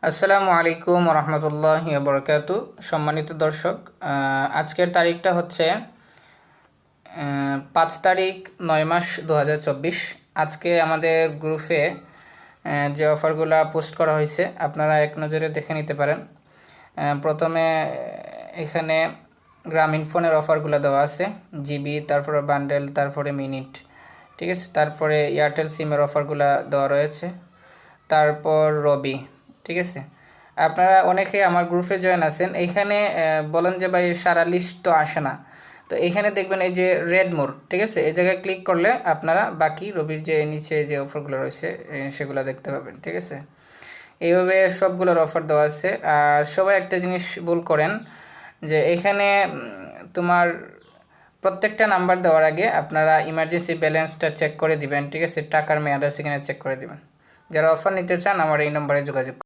আসসালামু আলাইকুম রহমতুল্লাহি বরকাতু। সম্মানিত দর্শক, আজকের তারিখটা হচ্ছে 5 তারিখ 9 মাস 2024। আজকে আমাদের গ্রুপে যে অফারগুলো পোস্ট করা হয়েছে আপনারা এক নজরে দেখে নিতে পারেন। প্রথমে এখানে গ্রামীণ ফোনের অফারগুলো দেওয়া আছে, জিবি, তারপরে বান্ডেল, তারপরে মিনিট, ঠিক আছে। তারপরে এয়ারটেল সিমের অফারগুলো দেওয়া রয়েছে, তারপর রবি, ঠিক আছে। আপনারা অনেকে আমার গ্রুপে জয়েন আছেন, এইখানে বলেন যে ভাই সারা লিস্ট তো আসে না, তো এইখানে দেখবেন এই যে রেড মোর, ঠিক আছে, এই জায়গায় ক্লিক করলে আপনারা বাকি রবির যে নিচে যে অফারগুলো রয়েছে সেগুলো দেখতে পাবেন, ঠিক আছে। এইভাবে সবগুলোর অফার দেওয়া আছে। আর সবাই একটা জিনিস ভুল করেন যে এখানে তোমার প্রত্যেকটা নাম্বার দেওয়ার আগে আপনারা ইমার্জেন্সি ব্যালেন্সটা চেক করে দিবেন, ঠিক আছে। টাকার মেয়াদ আছে কিনা চেক করে দিবেন। যারা অফার নিতে চান আমার এই নম্বরে যোগাযোগ